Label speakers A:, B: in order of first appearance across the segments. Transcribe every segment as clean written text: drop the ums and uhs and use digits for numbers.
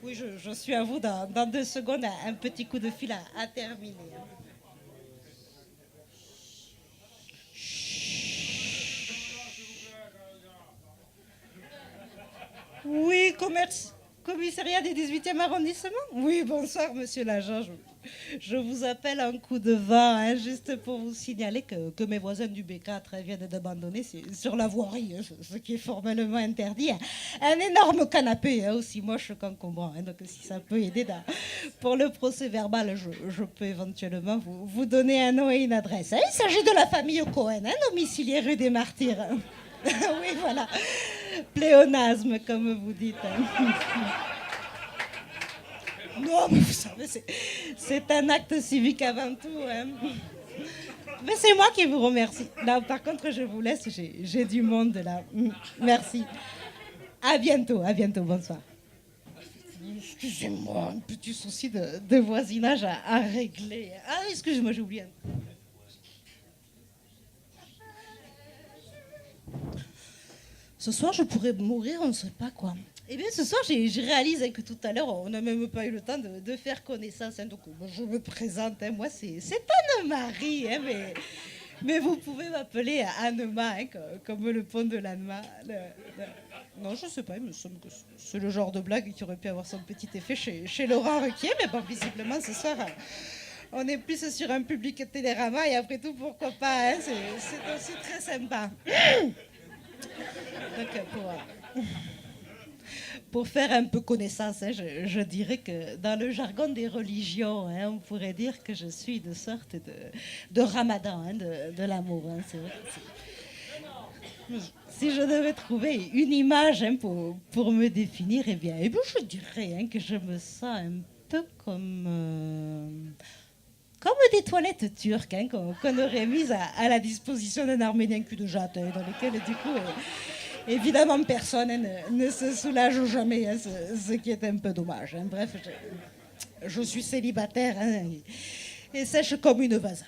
A: Oui, je suis à vous dans 2 secondes, un petit coup de fil à terminer. Oui, commissariat du 18e arrondissement. Oui, bonsoir, monsieur l'agent. Je vous appelle en coup de vent, hein, juste pour vous signaler que mes voisins du B4 viennent d'abandonner sur la voirie, hein, ce qui est formellement interdit, hein, un énorme canapé, hein, aussi moche qu'encombrant. Hein, donc, si ça peut aider pour le procès verbal, je peux éventuellement vous donner un nom et une adresse. Hein. Il s'agit de la famille Cohen, hein, domicilié rue des Martyrs. Oui, voilà. Pléonasme, comme vous dites. Hein. Non, mais vous savez, c'est un acte civique avant tout. Hein. Mais c'est moi qui vous remercie. Là, par contre, je vous laisse, j'ai du monde là. Merci. À bientôt, bonsoir. Excusez-moi, un petit souci de voisinage à régler. Ah, excusez-moi, j'ai oublié. Ce soir, je pourrais mourir, on ne sait pas quoi. Eh bien, ce soir, j'ai réalisé que tout à l'heure, on n'a même pas eu le temps de faire connaissance. Hein, donc, je me présente. Hein, moi, c'est Anne-Marie. Hein, mais vous pouvez m'appeler Anne-Ma, hein, comme le pont de l'Anma. Non, je ne sais pas. Il me semble que c'est le genre de blague qui aurait pu avoir son petit effet chez Laurent Ruquier. Mais bon, visiblement, ce soir, on est plus sur un public Télérama. Et après tout, pourquoi pas, hein, c'est aussi très sympa. Donc, pour faire un peu connaissance, hein, je dirais que dans le jargon des religions, hein, on pourrait dire que je suis une sorte de ramadan, hein, de l'amour. Hein, c'est vrai si je devais trouver une image, hein, pour me définir, eh bien, je dirais, hein, que je me sens un peu comme des toilettes turques, hein, qu'on aurait mises à la disposition d'un Arménien cul de jatte, hein, dans lesquelles, du coup, évidemment, personne, hein, ne se soulage jamais, hein, ce qui est un peu dommage. Hein. Bref, je suis célibataire, hein, et sèche comme une vase.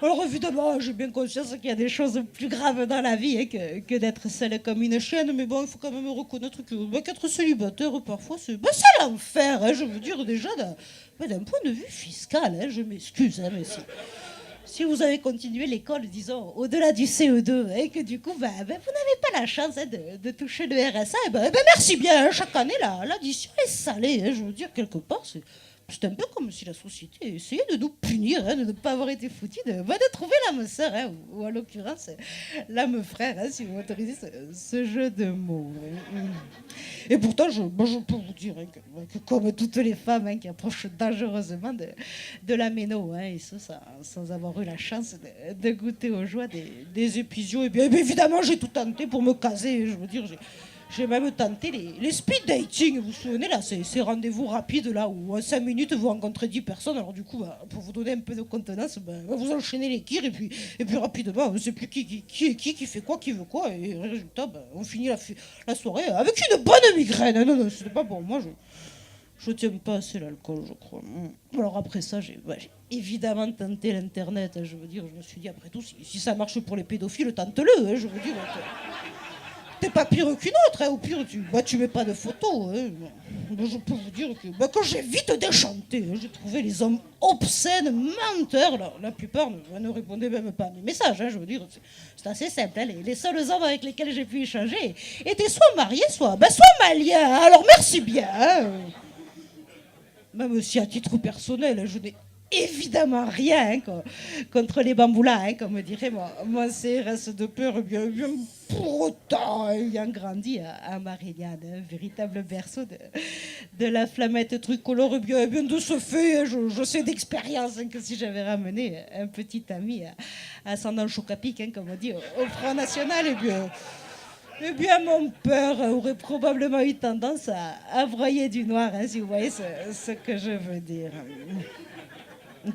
A: Alors évidemment, j'ai bien conscience qu'il y a des choses plus graves dans la vie, hein, que d'être seule comme une chienne, mais bon, il faut quand même reconnaître qu'être célibataire, parfois, c'est l'enfer. Hein, je veux dire, déjà, d'un point de vue fiscal, hein, je m'excuse, hein, mais si vous avez continué l'école, disons, au-delà du CE2, et que du coup, vous n'avez pas la chance, hein, de toucher le RSA, merci bien. Hein, chaque année, l'addition est salée. Hein, je veux dire, quelque part, c'est un peu comme si la société essayait de nous punir, hein, de ne pas avoir été foutus, de trouver l'âme sœur, hein, ou en l'occurrence, l'âme frère, hein, si vous m'autorisez ce jeu de mots. Hein. Et pourtant, je peux vous dire, hein, que comme toutes les femmes, hein, qui approchent dangereusement de la méno, hein, et ça, sans avoir eu la chance de goûter aux joies des épisions, et bien évidemment, j'ai tout tenté pour me caser. Je veux dire, j'ai même tenté les speed dating, vous vous souvenez là, ces rendez-vous rapides là où en 5 minutes vous rencontrez 10 personnes. Alors du coup, pour vous donner un peu de contenance, vous enchaînez les kirs et puis rapidement, on ne sait plus qui fait quoi, qui veut quoi. Et résultat, on finit la soirée avec une bonne migraine. Non, c'était pas pour moi, je tiens pas assez l'alcool, je crois. Alors après ça, j'ai évidemment tenté l'internet. Je veux dire, je me suis dit, après tout, si ça marche pour les pédophiles, tente-le. Hein, je veux dire. T'es pas pire qu'une autre, hein. Au pire, tu mets pas de photos. Hein. Je peux vous dire que quand j'ai vite déchanté, hein, j'ai trouvé les hommes obscènes, menteurs. La plupart ne répondaient même pas à mes messages. Hein, je veux dire, c'est assez simple. Hein. Les seuls hommes avec lesquels j'ai pu échanger étaient soit mariés, soit maliens. Alors merci bien. Hein. Même si à titre personnel, je n'ai évidemment rien, hein, contre les bamboulas, hein, comme dirait mon CRS de peur, bien pour autant, ayant grandi à Marignane, un véritable berceau de la flamette tricolore, bien de ce fait, je sais d'expérience, hein, que si j'avais ramené un petit ami à ascendant chocapic, hein, comme on dit, au Front National, eh bien, mon père aurait probablement eu tendance à broyer du noir, hein, si vous voyez ce que je veux dire.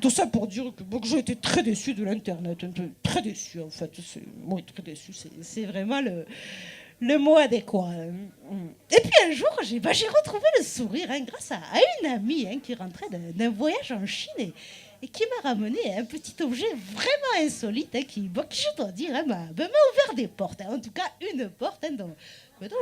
A: Tout ça pour dire que j'ai été très déçu de l'Internet. Très déçu, en fait. Moi, très déçu. C'est vraiment le mot adéquat. Et puis un jour, j'ai retrouvé le sourire, hein, grâce à une amie, hein, qui rentrait d'un voyage en Chine. Et et qui m'a ramené un petit objet vraiment insolite qui, je dois dire, m'a ouvert des portes. En tout cas, une porte dont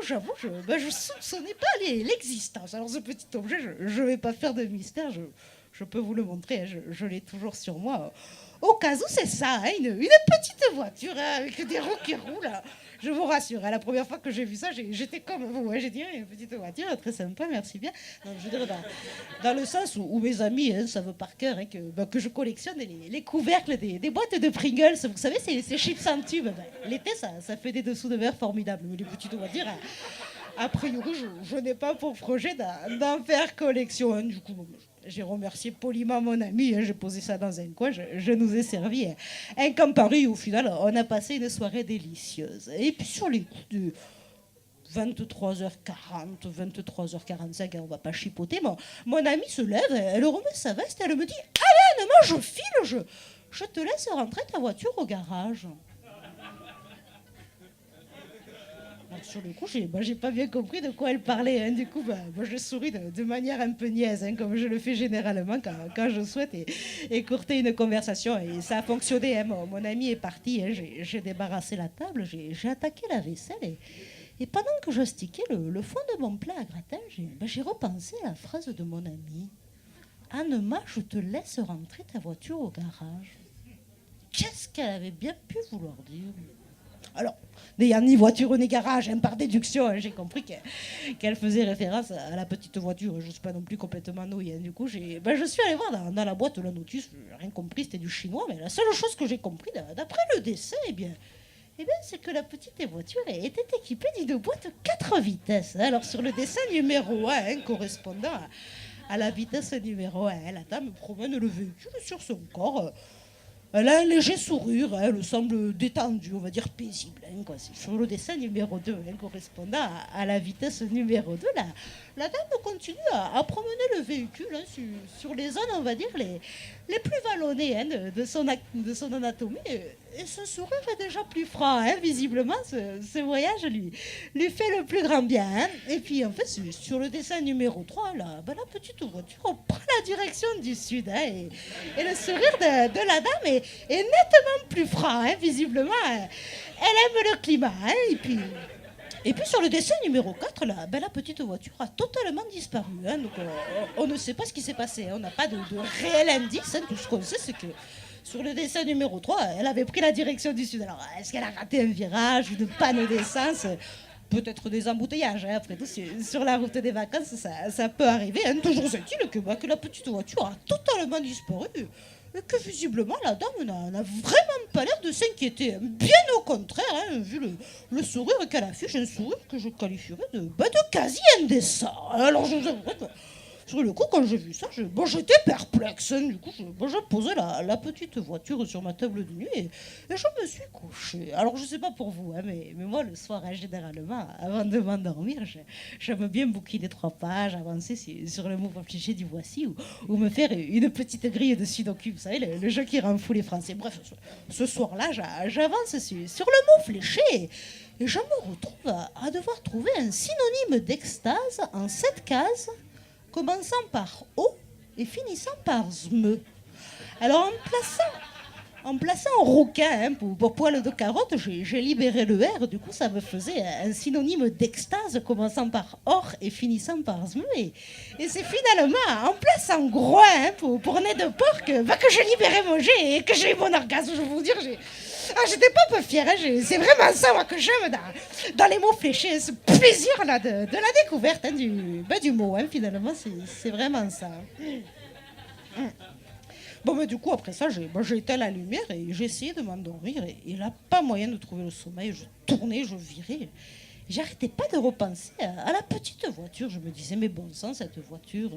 A: j'avoue, je soupçonnais pas l'existence. Alors ce petit objet, je ne vais pas faire de mystère, je peux vous le montrer, je l'ai toujours sur moi. Au cas où, c'est ça, une petite voiture avec des roues qui roulent. Je vous rassure, la première fois que j'ai vu ça, j'étais comme vous. J'ai dit, une petite voiture, très sympa, merci bien. Donc, je veux dire, dans le sens où mes amis savent par cœur que je collectionne les couvercles des boîtes de Pringles. Vous savez, ces chips en tube. L'été, ça fait des dessous de verre formidables. Mais les petites voitures, a priori, je n'ai pas pour projet d'en faire collection. Du coup, j'ai remercié poliment mon ami, j'ai posé ça dans un coin, je nous ai servi un Campari. Au final, on a passé une soirée délicieuse. Et puis sur les coups de 23h40, 23h45, on va pas chipoter, mon ami se lève, elle remet sa veste, elle me dit « Allez, Anne, je file, je te laisse rentrer ta voiture au garage. » Alors, sur le coup, j'ai pas bien compris de quoi elle parlait. Du coup, moi, je souris de manière un peu niaise, comme je le fais généralement quand je souhaite écourter une conversation. Et ça a fonctionné. Mon ami est parti. J'ai débarrassé la table, j'ai attaqué la vaisselle. Et pendant que je stiquais le fond de mon plat à gratin, j'ai repensé à la phrase de mon ami. « Anne-Ma, je te laisse rentrer ta voiture au garage. » Qu'est-ce qu'elle avait bien pu vouloir dire? Alors, n'ayant ni voiture ni garage, par déduction, j'ai compris qu'elle faisait référence à la petite voiture. Je ne suis pas non plus complètement nouille. Du coup, je suis allé voir dans la boîte la notice. Je n'ai rien compris, c'était du chinois. Mais la seule chose que j'ai compris, d'après le dessin, c'est que la petite voiture était équipée d'une boîte 4 vitesses. Alors, sur le dessin numéro 1, correspondant à la vitesse numéro 1, la dame promène le véhicule sur son corps. Elle a un léger sourire, elle semble détendue, on va dire paisible. Sur le dessin numéro 2, correspondant à la vitesse numéro 2, la dame continue à promener le véhicule sur les zones, on va dire, les plus vallonnées de son anatomie. Et ce sourire est déjà plus franc. Visiblement, ce voyage lui fait le plus grand bien. Et puis, en fait, sur le dessin numéro 3, la petite voiture prend la direction du sud. Et le sourire de la dame est nettement plus franc. Visiblement, elle aime le climat. Et puis sur le dessin numéro 4, la petite voiture a totalement disparu. Donc on ne sait pas ce qui s'est passé. On n'a pas de réel indice. Tout ce qu'on sait, c'est que sur le dessin numéro 3, elle avait pris la direction du sud. Alors, est-ce qu'elle a raté un virage, une panne d'essence? Peut-être des embouteillages. Après tout, sur la route des vacances, ça peut arriver. Toujours est-il que la petite voiture a totalement disparu. Et que visiblement, la dame n'a vraiment pas l'air de s'inquiéter. Bien au contraire, vu le sourire qu'elle affiche, un sourire que je qualifierais de quasi indécent. Alors, je vous avouerai que sur le coup, quand j'ai vu ça, j'étais perplexe. Du coup, j'ai posé la petite voiture sur ma table de nuit et je me suis couché. Alors, je sais pas pour vous, mais moi, le soir, généralement, avant de m'endormir, j'aime bien bouquiner 3 pages, avancer sur le mouvement fléché du Voici ou me faire une petite grille de Sudoku. Vous savez, le jeu qui rend fou les Français. Bref, ce soir-là, j'avance sur le mot fléché et je me retrouve à devoir trouver un synonyme d'extase en 7 cases, commençant par O et finissant par ZME. Alors, en plaçant rouquin pour poil de carotte, j'ai libéré le R, du coup ça me faisait un synonyme d'extase commençant par or et finissant par ZME. Et c'est finalement en plaçant groin pour nez de porc que j'ai libéré mon jet et que j'ai eu mon orgasme. Je vais vous dire, j'étais pas peu fière. C'est vraiment ça moi, que j'aime dans les mots fléchés, ce plaisir-là de la découverte du mot. Finalement, c'est vraiment ça. Bon, mais du coup, après ça, j'ai éteint la lumière et j'ai essayé de m'endormir. Et là, pas moyen de trouver le sommeil. Je tournais, je virais. J'arrêtais pas de repenser à la petite voiture. Je me disais, mais bon sang, cette voiture,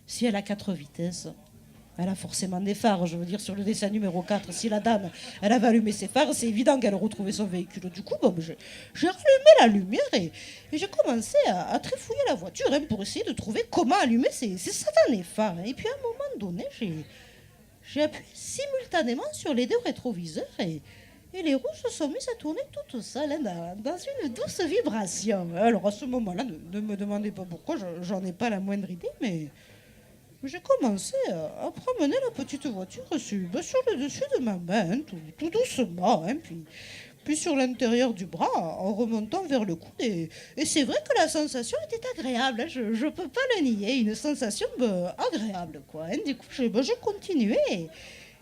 A: si elle a 4 vitesses, elle a forcément des phares. Je veux dire, sur le dessin numéro 4, si la dame, elle avait allumé ses phares, c'est évident qu'elle retrouvait son véhicule. Du coup, j'ai rallumé la lumière et j'ai commencé à trifouiller la voiture pour essayer de trouver comment allumer ces satanés phares. Et puis, à un moment donné, j'ai appuyé simultanément sur les 2 rétroviseurs et les roues se sont mises à tourner toutes seules dans une douce vibration. Alors à ce moment-là, ne me demandez pas pourquoi, j'en ai pas la moindre idée, mais j'ai commencé à promener la petite voiture sur le dessus de ma main, hein, tout doucement, hein, puis sur l'intérieur du bras, en remontant vers le coude. Et c'est vrai que la sensation était agréable, hein, je ne peux pas le nier, une sensation agréable, quoi. Hein. Du coup, j'ai continué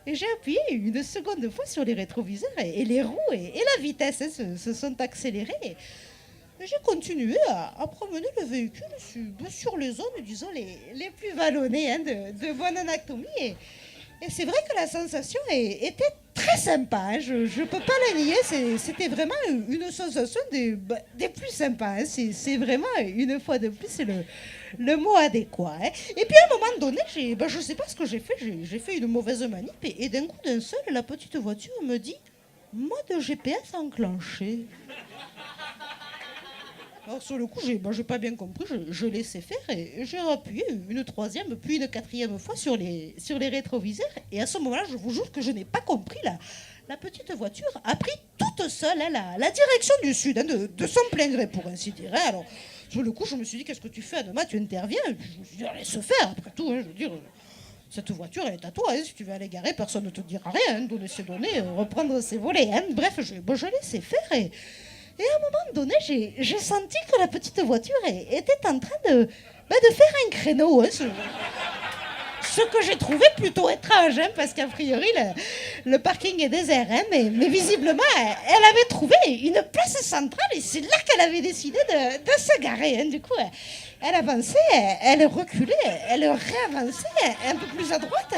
A: et j'ai appuyé une seconde fois sur les rétroviseurs et les roues et la vitesse hein, se sont accélérées. Et j'ai continué à promener le véhicule sur les zones, disons, les plus vallonnées hein, de mon anatomie. Et c'est vrai que la sensation était très sympa. Hein. Je ne peux pas la nier. C'était vraiment une sensation des plus sympas. Hein. C'est vraiment, une fois de plus, c'est le mot adéquat. Hein. Et puis à un moment donné, je ne sais pas ce que j'ai fait. J'ai fait une mauvaise manip. Et d'un coup d'un seul, la petite voiture me dit mode GPS enclenché. Alors sur le coup, j'ai pas bien compris, je laissais faire et j'ai appuyé une troisième puis une quatrième fois sur les rétroviseurs. Et à ce moment-là, je vous jure que je n'ai pas compris. La petite voiture a pris toute seule hein, la direction du sud, hein, de son plein gré pour ainsi dire. Hein. Alors sur le coup, je me suis dit, qu'est-ce que tu fais, Anoma, tu interviens. Et puis je me suis dit, laisse faire, après tout, hein, je veux dire... Cette voiture, elle est à toi. Hein. Si tu veux aller garer, personne ne te dira rien. Hein. Donner ses données, reprendre ses volets. Hein. Bref, je laissais faire et à un moment donné, j'ai senti que la petite voiture était en train de faire un créneau. Hein, ce que j'ai trouvé plutôt étrange, hein, parce qu'a priori, le parking est désert. Hein, mais visiblement, elle avait trouvé une place centrale et c'est là qu'elle avait décidé de se garer. Hein. Du coup, elle avançait, elle reculait, elle réavançait un peu plus à droite.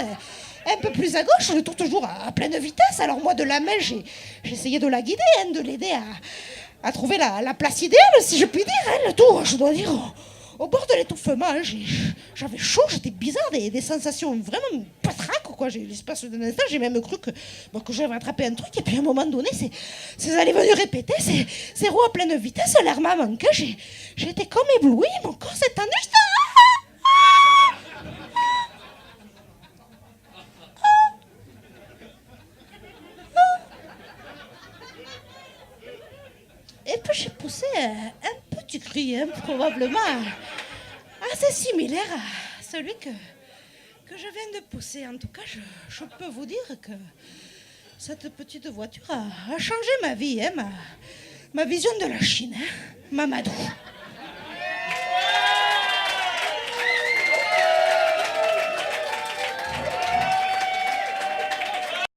A: Un peu plus à gauche, le tout toujours à pleine vitesse. Alors moi, de la main, j'ai essayé de la guider, hein, de l'aider à trouver la place idéale, si je puis dire. Hein, le tout, je dois dire, au bord de l'étouffement, hein, j'avais chaud, j'étais bizarre, des sensations vraiment patraques, quoi. L'espace d'un instant, j'ai même cru que j'avais attrapé un truc. Et puis à un moment donné, c'est allé venir répéter, ces roues à pleine vitesse, l'air m'a manqué. J'étais comme ébloui, mon corps s'est tendu. Et puis j'ai poussé un petit cri, hein, probablement assez similaire à celui que je viens de pousser. En tout cas, je peux vous dire que cette petite voiture a changé ma vie, hein, ma vision de la Chine, hein, Mamadou.